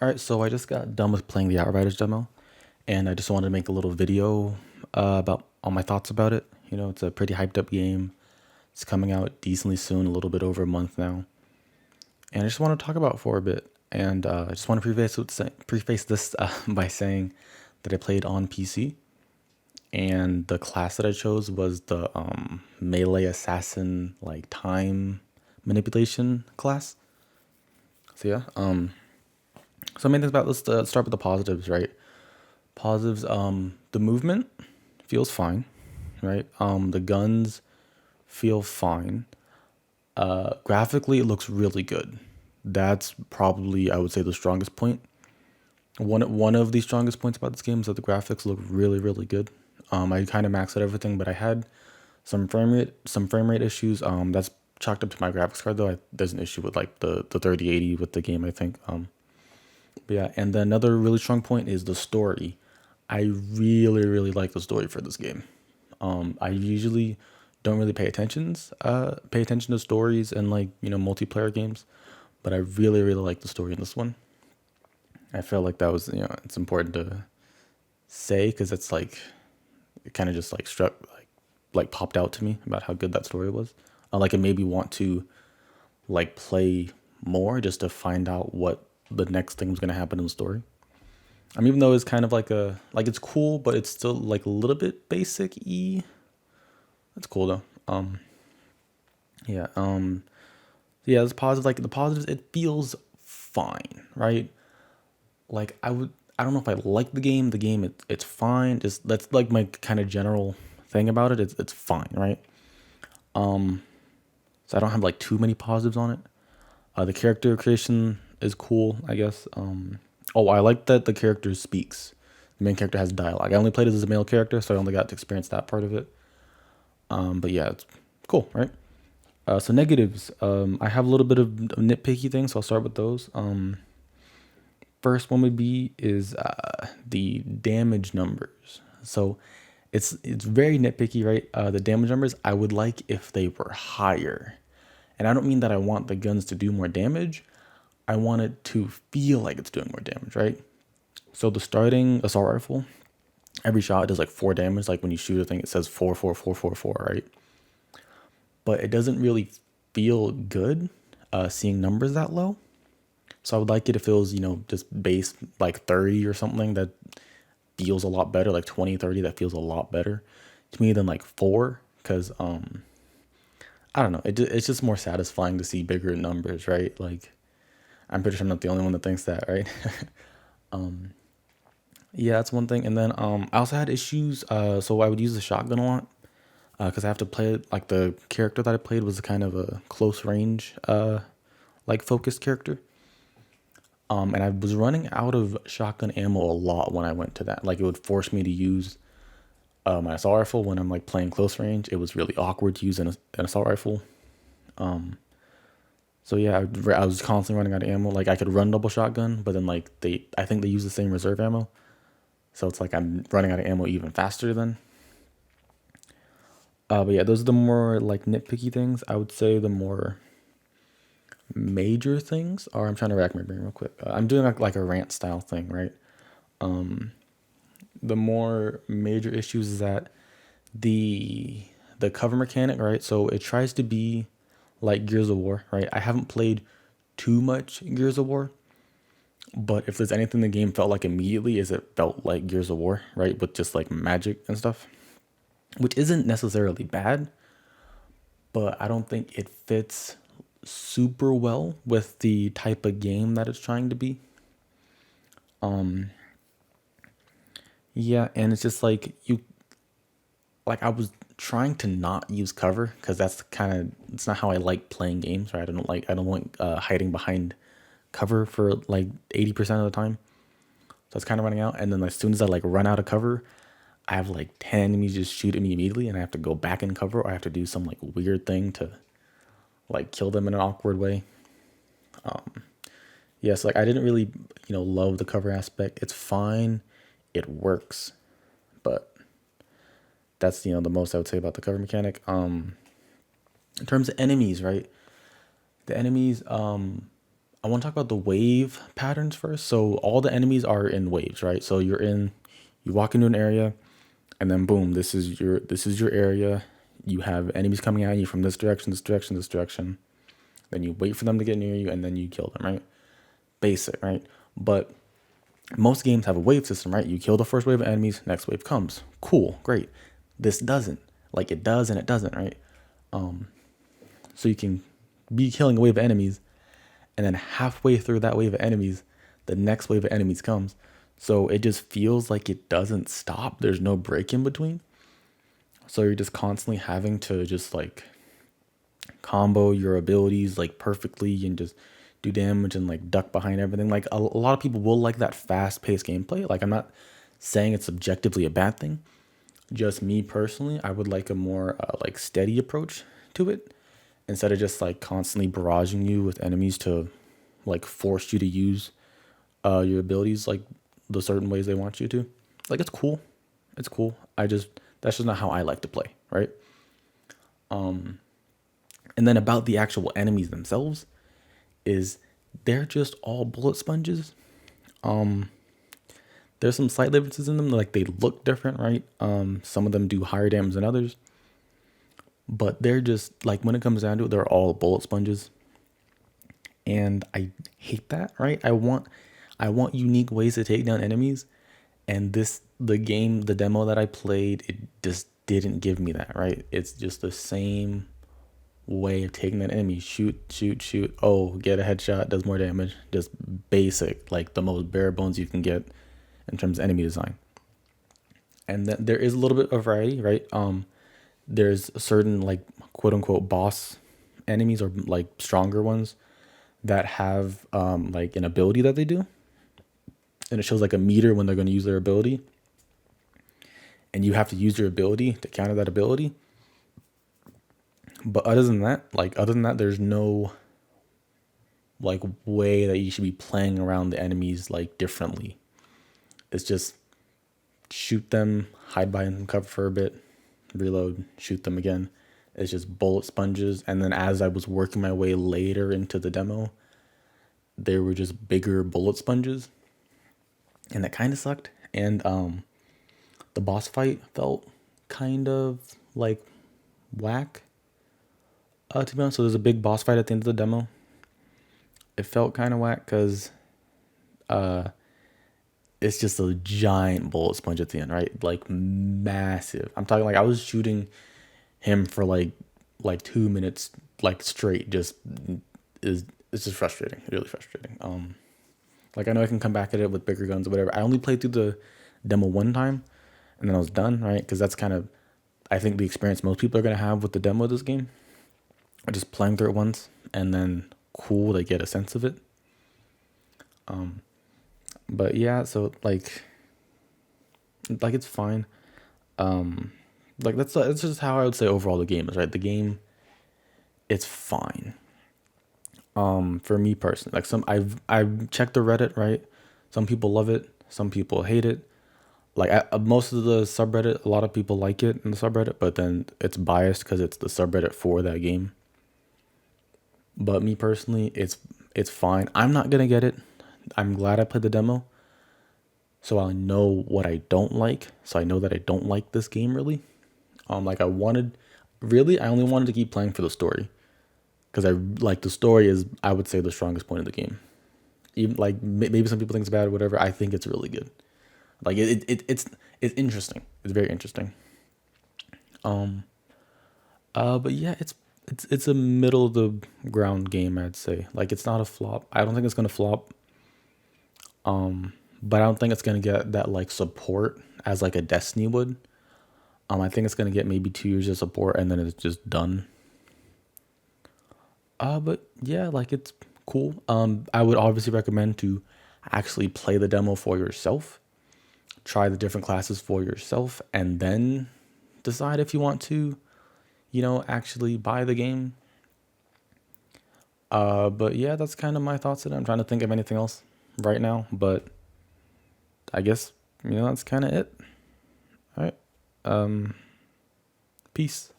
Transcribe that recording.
All right, so I just got done with playing the Outriders demo, and I just wanted to make a little video about all my thoughts about it. You know, it's a pretty hyped up game. It's coming out decently soon, a little bit over a month now, and I just want to talk about it for a bit. And I just want to preface this by saying that I played on PC, and the class that I chose was the melee assassin, like time manipulation class. So yeah, so main things about let's start with the positives, right? Positives, the movement feels fine, right? The guns feel fine. Graphically, it looks really good. That's probably, I would say, the strongest point. One of the strongest points about this game is that the graphics look really, really good. I kind of maxed out everything, but I had some frame rate issues. That's chalked up to my graphics card though. There's an issue with like the 3080 with the game, I think. But yeah, and then another really strong point is the story. I really, really like the story for this game. I usually don't really pay attention to stories and like multiplayer games, but I really, really like the story in this one. I felt like that was it's important to say because it's like it kind of just like struck like popped out to me about how good that story was. Like it made me want to like play more just to find out what the next thing was gonna happen in the story. Even though it's kind of like it's cool, but it's still like a little bit basic y. That's cool though. Yeah. Yeah, it's positive. Like the positives, it feels fine, right? Like I don't know if I like the game. The game, it's fine. Just that's like my kind of general thing about it. It's fine, right? So I don't have like too many positives on it. The character creation is cool, I guess. Oh, I like that the character speaks. The main character has dialogue. I only played it as a male character, so I only got to experience that part of it. But yeah, it's cool, right? So negatives. I have a little bit of nitpicky things, so I'll start with those. First one would be is the damage numbers. So it's very nitpicky, right? The damage numbers I would like if they were higher, and I don't mean that I want the guns to do more damage. I want it to feel like it's doing more damage, right? So the starting assault rifle, every shot does like 4 damage. Like when you shoot a thing, it says 4, 4, 4, 4, 4, right? But it doesn't really feel good seeing numbers that low. So I would like it if it was, just base like 30 or something that feels a lot better, like 20, 30 that feels a lot better to me than like 4. Because, I don't know, it's just more satisfying to see bigger numbers, right? Like, I'm pretty sure I'm not the only one that thinks that, right? Yeah, that's one thing. And then I also had issues. So I would use the shotgun a lot because I have to play it. Like the character that I played was kind of a close range, like focused character. And I was running out of shotgun ammo a lot when I went to that. Like it would force me to use my assault rifle when I'm like playing close range. It was really awkward to use an assault rifle. So yeah, I was constantly running out of ammo. Like I could run double shotgun, but then like I think they use the same reserve ammo. So it's like I'm running out of ammo even faster then. But yeah, those are the more like nitpicky things. I would say the more major things are, I'm trying to rack my brain real quick. I'm doing like a rant style thing, right? The more major issues is that the the cover mechanic, right? So it tries to be like Gears of War, right? I haven't played too much Gears of War, but if there's anything the game felt like immediately is it felt like Gears of War, right? With just like magic and stuff, which isn't necessarily bad, but I don't think it fits super well with the type of game that it's trying to be. Yeah, and it's just like I was trying to not use cover because that's kind of it's not how I like playing games, right? I don't like hiding behind cover for like 80% of the time. So it's kind of running out, and then as soon as I like run out of cover, I have like 10 enemies just shoot at me immediately, and I have to go back in cover, or I have to do some like weird thing to like kill them in an awkward way. Yes, like I didn't really, love the cover aspect. It's fine, it works, but that's the most I would say about the cover mechanic. In terms of enemies, right? The enemies, I want to talk about the wave patterns first. So all the enemies are in waves, right? So you walk into an area, and then boom, this is your area. You have enemies coming at you from this direction, this direction, this direction. Then you wait for them to get near you, and then you kill them, right? Basic, right? But most games have a wave system, right? You kill the first wave of enemies, next wave comes. Cool, great. This doesn't. Like it does and it doesn't, right? So you can be killing a wave of enemies, and then halfway through that wave of enemies, the next wave of enemies comes. So it just feels like it doesn't stop. There's no break in between. So you're just constantly having to just like combo your abilities like perfectly and just do damage and like duck behind everything. Like a lot of people will like that fast paced gameplay. Like I'm not saying it's subjectively a bad thing. Just me personally, I would like a more like steady approach to it instead of just like constantly barraging you with enemies to like force you to use your abilities like the certain ways they want you to. Like it's cool. It's cool. That's just not how I like to play, right? And then about the actual enemies themselves is they're just all bullet sponges. There's some slight differences in them, like they look different, right? Some of them do higher damage than others, but they're just like when it comes down to it, they're all bullet sponges, and I hate that, right? I want unique ways to take down enemies, and the demo that I played, it just didn't give me that, right? It's just the same way of taking that enemy. Shoot, shoot, shoot. Oh, get a headshot, does more damage. Just basic, like the most bare bones you can get in terms of enemy design. And then there is a little bit of variety, right? There's certain like quote unquote boss enemies or like stronger ones that have like an ability that they do. And it shows like a meter when they're going to use their ability. And you have to use your ability to counter that ability. But other than that, there's no like way that you should be playing around the enemies like differently. It's just shoot them, hide behind some cover for a bit, reload, shoot them again. It's just bullet sponges. And then as I was working my way later into the demo, there were just bigger bullet sponges, and that kind of sucked. And the boss fight felt kind of like whack. To be honest, so there's a big boss fight at the end of the demo. It felt kind of whack because it's just a giant bullet sponge at the end, right? Like massive. I'm talking like I was shooting him for like 2 minutes like straight. Just is it's just frustrating, really frustrating. Like I know I can come back at it with bigger guns or whatever. I only played through the demo one time, and then I was done, right? Because that's kind of I think the experience most people are gonna have with the demo of this game. Just playing through it once and then cool, they get a sense of it. But yeah, so like it's fine. Like that's just how I would say overall the game is, right? The game, it's fine. For me personally, like I've checked the Reddit, right? Some people love it, some people hate it. Like most of the subreddit, a lot of people like it in the subreddit, but then it's biased because it's the subreddit for that game. But me personally, it's fine. I'm not gonna get it. I'm glad I played the demo, so I know what I don't like. So I know that I don't like this game really. Like I only wanted to keep playing for the story, because I like the story is I would say the strongest point of the game. Even like maybe some people think it's bad or whatever. I think it's really good. Like it's interesting. It's very interesting. But yeah, it's a middle of the ground game, I'd say. Like it's not a flop. I don't think it's gonna flop. But I don't think it's gonna get that like support as like a Destiny would. I think it's gonna get maybe 2 years of support and then it's just done. But yeah, like it's cool. I would obviously recommend to actually play the demo for yourself, try the different classes for yourself, and then decide if you want to, actually buy the game. But yeah, that's kind of my thoughts on it. I'm trying to think of anything else right now, but I guess, that's kind of it. All right. Peace.